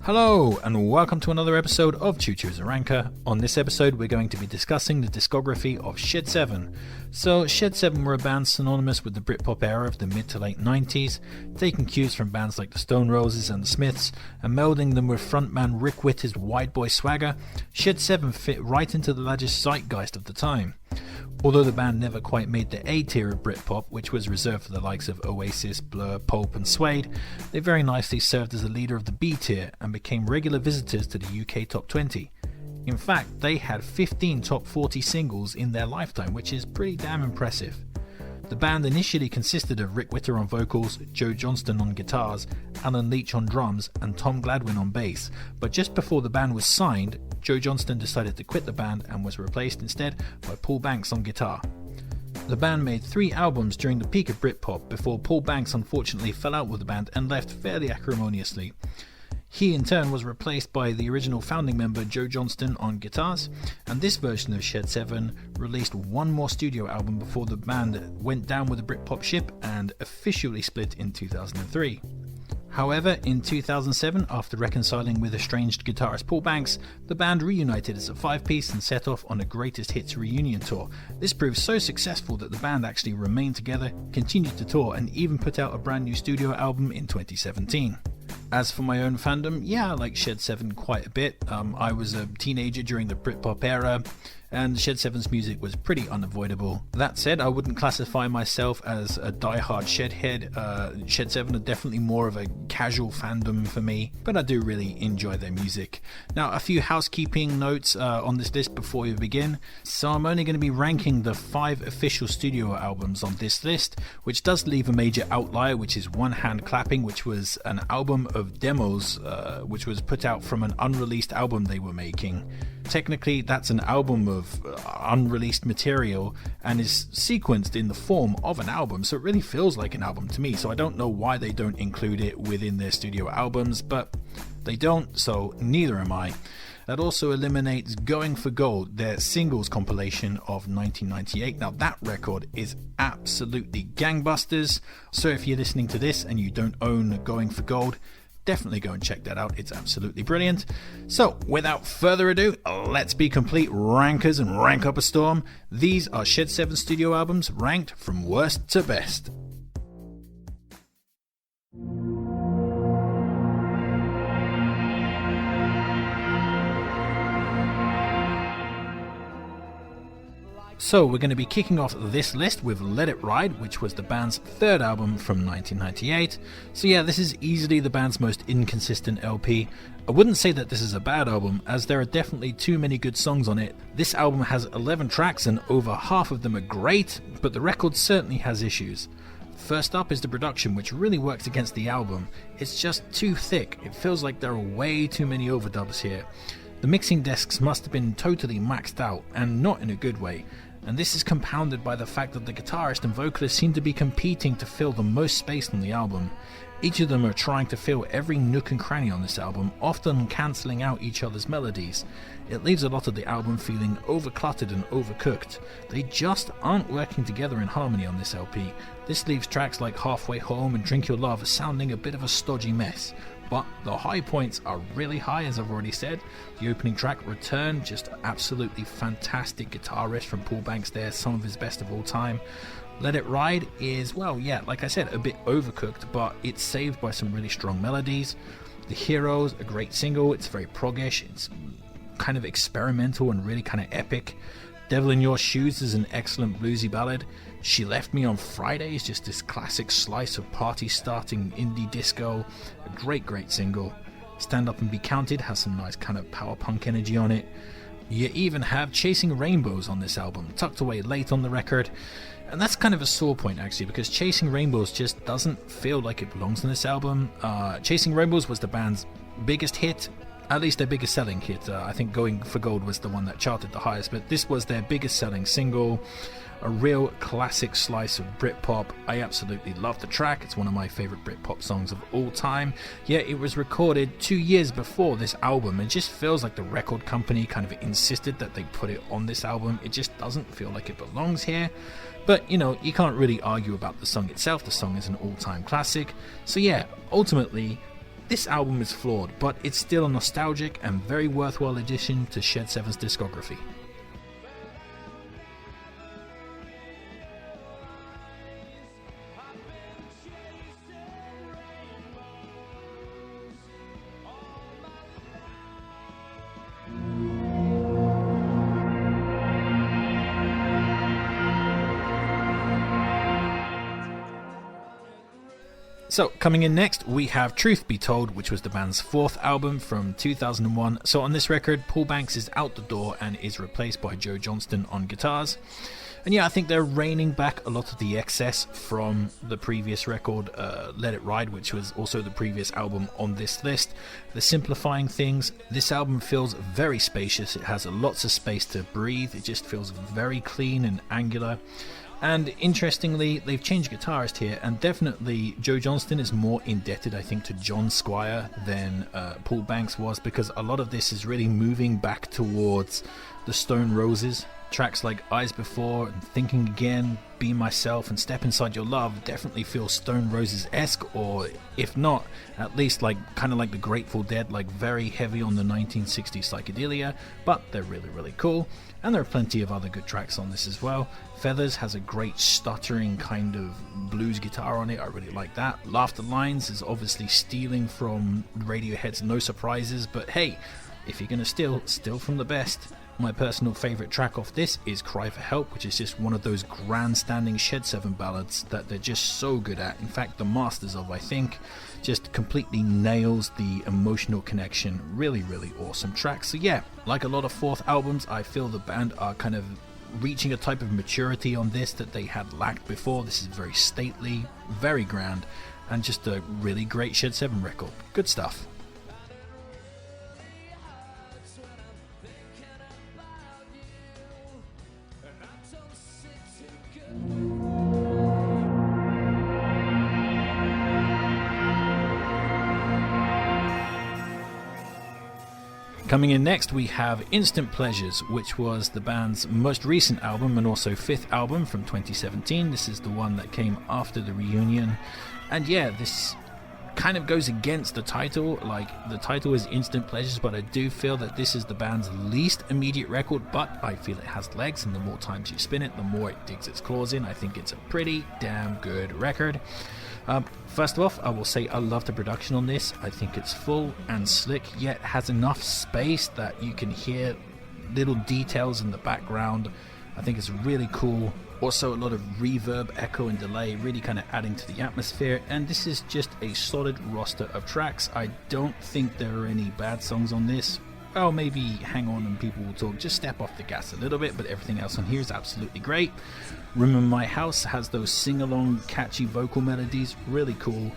Hello and welcome to another episode of Chuchu as a Ranker. On this episode we're going to be discussing the discography of Shed 7. So Shed 7 were a band synonymous with the Britpop era of the mid to late 90s, taking cues from bands like the Stone Roses and the Smiths and melding them with frontman Rick Witter's wide boy swagger. Shed 7 fit right into the latest zeitgeist of the time. Although the band never quite made the A tier of Britpop, which was reserved for the likes of Oasis, Blur, Pulp and Suede, they very nicely served as a leader of the B tier and became regular visitors to the UK Top 20. In fact, they had 15 top 40 singles in their lifetime, which is pretty damn impressive. The band initially consisted of Rick Witter on vocals, Joe Johnston on guitars, Alan Leach on drums and Tom Gladwin on bass, but just before the band was signed, Joe Johnston decided to quit the band and was replaced instead by Paul Banks on guitar. The band made 3 albums during the peak of Britpop before Paul Banks unfortunately fell out with the band and left fairly acrimoniously. He in turn was replaced by the original founding member Joe Johnston on guitars, and this version of Shed 7 released one more studio album before the band went down with the Britpop ship and officially split in 2003. However, in 2007, after reconciling with estranged guitarist Paul Banks, the band reunited as a 5-piece and set off on a greatest hits reunion tour. This proved so successful that the band actually remained together, continued to tour, and even put out a brand new studio album in 2017. As for my own fandom, yeah, I like Shed 7 quite a bit. I was a teenager during the Britpop era, and Shed 7's music was pretty unavoidable. That said, I wouldn't classify myself as a die-hard Shed head. Shed 7 are definitely more of a casual fandom for me, but I do really enjoy their music. Now, a few housekeeping notes on this list before we begin. So I'm only going to be ranking the 5 official studio albums on this list, which does leave a major outlier, which is One Hand Clapping, which was an album of demos which was put out from an unreleased album they were making. Technically, that's an album of unreleased material and is sequenced in the form of an album, so it really feels like an album to me. So I don't know why they don't include it within their studio albums, but they don't, so neither am I. That also eliminates Going for Gold, their singles compilation of 1998. Now that record is absolutely gangbusters, so if you're listening to this and you don't own Going for Gold, definitely go and check that out. It's absolutely brilliant. So, without further ado, let's be complete rankers and rank up a storm. These are Shed 7 studio albums ranked from worst to best. So we're going to be kicking off this list with Let It Ride, which was the band's 3rd album from 1998. So yeah, this is easily the band's most inconsistent LP. I wouldn't say that this is a bad album, as there are definitely too many good songs on it. This album has 11 tracks and over half of them are great, but the record certainly has issues. First up is the production, which really works against the album. It's just too thick. It feels like there are way too many overdubs here. The mixing desks must have been totally maxed out, and not in a good way. And this is compounded by the fact that the guitarist and vocalist seem to be competing to fill the most space on the album. Each of them are trying to fill every nook and cranny on this album, often cancelling out each other's melodies. It leaves a lot of the album feeling overcluttered and overcooked. They just aren't working together in harmony on this LP. This leaves tracks like Halfway Home and Drink Your Love sounding a bit of a stodgy mess. But the high points are really high, as I've already said. The opening track, Return, just absolutely fantastic guitar riff from Paul Banks there, some of his best of all time. Let It Ride is, well, yeah, like I said, a bit overcooked, but it's saved by some really strong melodies. The Heroes, a great single, it's very proggish, it's kind of experimental and really kind of epic. Devil in Your Shoes is an excellent bluesy ballad. She Left Me on Friday is just this classic slice of party-starting indie disco. A great single. Stand Up and Be Counted has some nice kind of power punk energy on it. You even have Chasing Rainbows on this album, tucked away late on the record. And that's kind of a sore point actually, because Chasing Rainbows just doesn't feel like it belongs on this album. Chasing Rainbows was the band's biggest hit, at least their biggest selling hit. I think Going for Gold was the one that charted the highest, but this was their biggest selling single. A real classic slice of Britpop. I absolutely love the track. It's one of my favourite Britpop songs of all time. Yeah, it was recorded 2 years before this album. It just feels like the record company kind of insisted that they put it on this album. It just doesn't feel like it belongs here. But, you know, you can't really argue about the song itself. The song is an all-time classic. So yeah, ultimately, this album is flawed, but it's still a nostalgic and very worthwhile addition to Shed 7's discography. So, coming in next, we have Truth Be Told, which was the band's fourth album from 2001. So on this record, Paul Banks is out the door and is replaced by Joe Johnston on guitars. And yeah, I think they're reining back a lot of the excess from the previous record, Let It Ride, which was also the previous album on this list. They're simplifying things. This album feels very spacious. It has lots of space to breathe. It just feels very clean and angular. And interestingly, they've changed guitarist here, and definitely Joe Johnston is more indebted, I think, to John Squire than Paul Banks was, because a lot of this is really moving back towards the Stone Roses. Tracks like Eyes Before and Thinking Again, Be Myself and Step Inside Your Love definitely feel Stone Roses-esque, or if not, at least kind of like the Grateful Dead, like very heavy on the 1960s psychedelia, but they're really, really cool. And there are plenty of other good tracks on this as well. Feathers has a great stuttering kind of blues guitar on it, I really like that. Laughter Lines is obviously stealing from Radiohead's No Surprises, but hey, if you're gonna steal from the best. My personal favourite track off this is Cry for Help, which is just one of those grandstanding Shed 7 ballads that they're just so good at. In fact, the masters of, I think, just completely nails the emotional connection. Really, really awesome track. So yeah, like a lot of fourth albums, I feel the band are kind of reaching a type of maturity on this that they had lacked before. This is very stately, very grand, and just a really great Shed 7 record. Good stuff. Coming in next, we have Instant Pleasures, which was the band's most recent album and also fifth album from 2017. This is the one that came after the reunion. And yeah, this kind of goes against the title. Like, the title is Instant Pleasures, but I do feel that this is the band's least immediate record, but I feel it has legs, and the more times you spin it, the more it digs its claws in. I think it's a pretty damn good record. First off, I will say I love the production on this. I think it's full and slick, yet has enough space that you can hear little details in the background. I think it's really cool. Also a lot of reverb, echo and delay, really kind of adding to the atmosphere, and this is just a solid roster of tracks. I don't think there are any bad songs on this. Oh, maybe Hang On and People Will Talk, just step off the gas a little bit, but everything else on here is absolutely great. Room in My House has those sing-along catchy vocal melodies, really cool.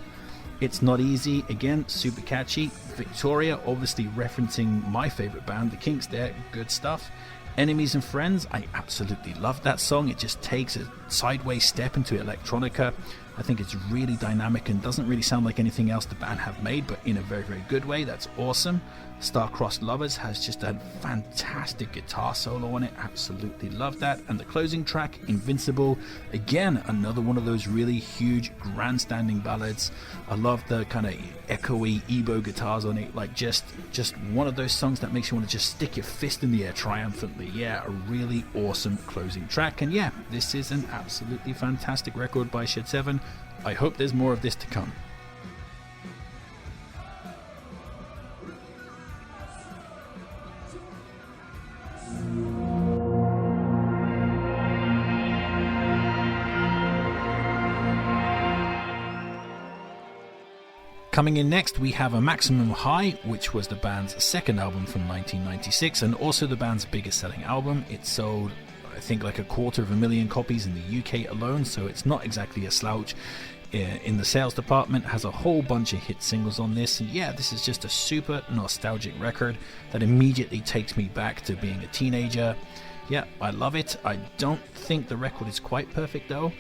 It's Not Easy, again, super catchy. Victoria, obviously referencing my favorite band, The Kinks there, good stuff. Enemies and Friends, I absolutely love that song. It just takes a sideways step into electronica. I think it's really dynamic and doesn't really sound like anything else the band have made, but in a very, very good way. That's awesome. Star-Crossed Lovers has just a fantastic guitar solo on it. Absolutely love that. And the closing track, Invincible, again, another one of those really huge, grandstanding ballads. I love the kind of echoey Ebo guitars on it. Like just one of those songs that makes you want to just stick your fist in the air triumphantly. Yeah, a really awesome closing track. And yeah, this is an absolutely fantastic record by Shed 7. I hope there's more of this to come. Coming in next, we have A Maximum High, which was the band's second album from 1996 and also the band's biggest selling album. It sold, I think, like 250,000 copies in the UK alone, so it's not exactly a slouch in the sales department. Has a whole bunch of hit singles on this, and yeah, this is just a super nostalgic record that immediately takes me back to being a teenager. Yeah, I love it. I don't think the record is quite perfect though.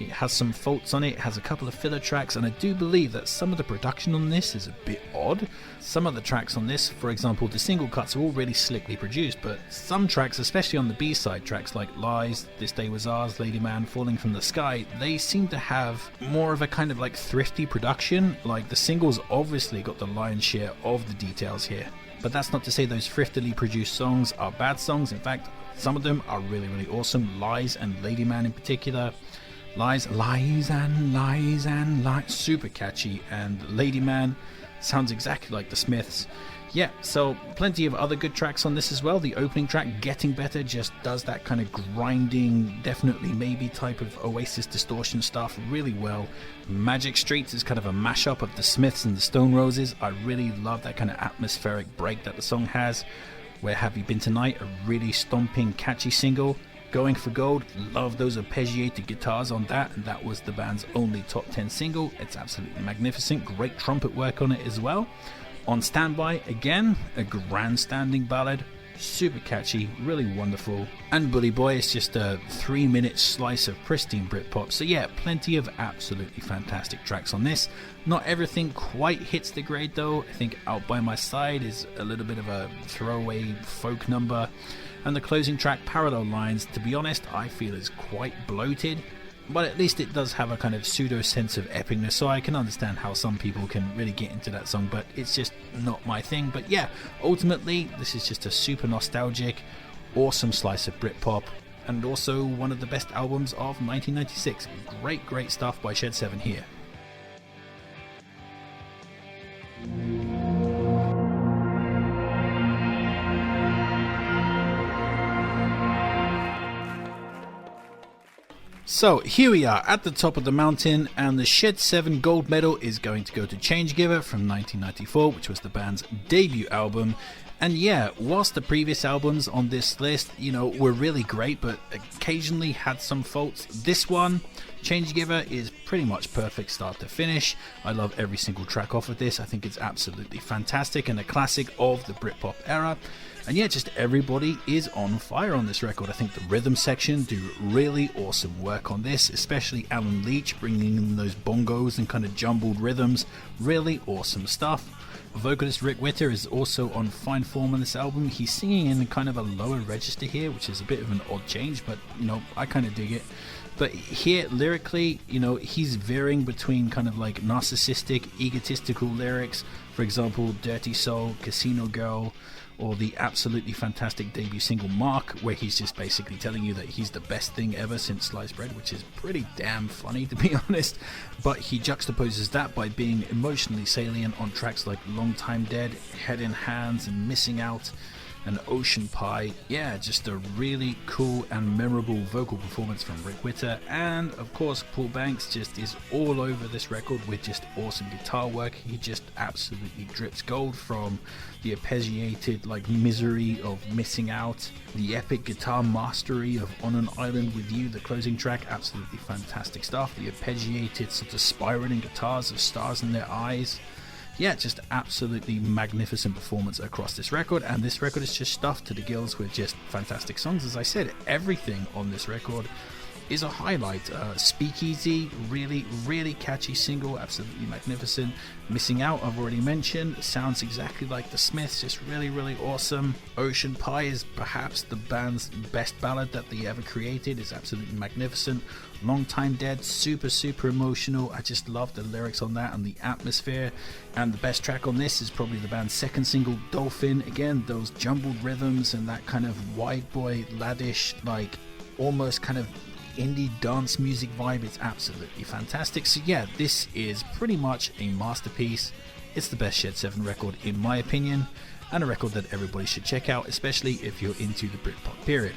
It has some faults on it, has a couple of filler tracks, and I do believe that some of the production on this is a bit odd. Some of the tracks on this, for example, the single cuts are all really slickly produced, but some tracks, especially on the B-side tracks like Lies, This Day Was Ours, Lady Man, Falling From the Sky, they seem to have more of a kind of like thrifty production. Like the singles obviously got the lion's share of the details here. But that's not to say those thriftily produced songs are bad songs. In fact, some of them are really, really awesome. Lies and Lady Man in particular. Lies, super catchy, and Lady Man sounds exactly like the Smiths. Yeah, so plenty of other good tracks on this as well. The opening track, Getting Better, just does that kind of grinding, definitely maybe type of Oasis distortion stuff really well. Magic Streets is kind of a mashup of the Smiths and the Stone Roses. I really love that kind of atmospheric break that the song has. Where Have You Been Tonight, a really stomping, catchy single. Going for Gold, love those arpeggiated guitars on that, and that was the band's only top 10 single. It's absolutely magnificent, great trumpet work on it as well. On Standby, again, a grandstanding ballad, super catchy, really wonderful. And Bully Boy is just a 3-minute slice of pristine Britpop. So yeah, plenty of absolutely fantastic tracks on this. Not everything quite hits the grade though. I think Out By My Side is a little bit of a throwaway folk number. And the closing track, Parallel Lines, to be honest, I feel is quite bloated. But at least it does have a kind of pseudo sense of epicness, so I can understand how some people can really get into that song, but it's just not my thing. But yeah, ultimately, this is just a super nostalgic, awesome slice of Britpop, and also one of the best albums of 1996. Great, great stuff by Shed 7 here. So here we are at the top of the mountain, and the Shed 7 gold medal is going to go to Changegiver from 1994, which was the band's debut album. And yeah, whilst the previous albums on this list, were really great, but occasionally had some faults, this one, Changegiver, is pretty much perfect start to finish. I love every single track off of this. I think it's absolutely fantastic and a classic of the Britpop era. And yeah, just everybody is on fire on this record. I think the rhythm section do really awesome work on this, especially Alan Leach bringing in those bongos and kind of jumbled rhythms. Really awesome stuff. Vocalist Rick Witter is also on fine form on this album. He's singing in kind of a lower register here, which is a bit of an odd change, but I kind of dig it. But here, lyrically, he's veering between kind of like narcissistic, egotistical lyrics. For example, Dirty Soul, Casino Girl, or the absolutely fantastic debut single Mark, where he's just basically telling you that he's the best thing ever since sliced bread, which is pretty damn funny, to be honest. But he juxtaposes that by being emotionally salient on tracks like Long Time Dead, Head in Hands, and Missing Out, and Ocean Pie. Yeah, just a really cool and memorable vocal performance from Rick Witter. And of course, Paul Banks just is all over this record with just awesome guitar work. He just absolutely drips gold, from the arpeggiated like misery of Missing Out, the epic guitar mastery of On an Island With You, the closing track, absolutely fantastic stuff. The arpeggiated sort of spiraling guitars of Stars in Their Eyes. Yeah, just absolutely magnificent performance across this record, and this record is just stuffed to the gills with just fantastic songs. As I said, everything on this record is a highlight. Speakeasy, really, really catchy single, absolutely magnificent. Missing Out, I've already mentioned, sounds exactly like the Smiths, just really, really awesome. Ocean Pie is perhaps the band's best ballad that they ever created, it's absolutely magnificent. Long Time Dead, super, super emotional. I just love the lyrics on that and the atmosphere. And the best track on this is probably the band's second single, Dolphin. Again, those jumbled rhythms and that kind of white boy, laddish, like almost kind of indie dance music vibe. It's absolutely fantastic. So yeah, this is pretty much a masterpiece. It's the best Shed 7 record in my opinion, and a record that everybody should check out, especially if you're into the Britpop period.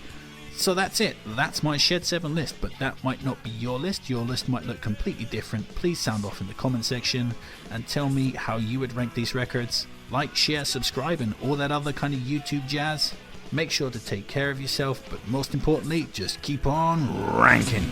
So that's it. That's my Shed 7 list, but that might not be your list. Your list might look completely different. Please sound off in the comment section and tell me how you would rank these records. Like, share, subscribe, and all that other kind of YouTube jazz. Make sure to take care of yourself, but most importantly, just keep on ranking.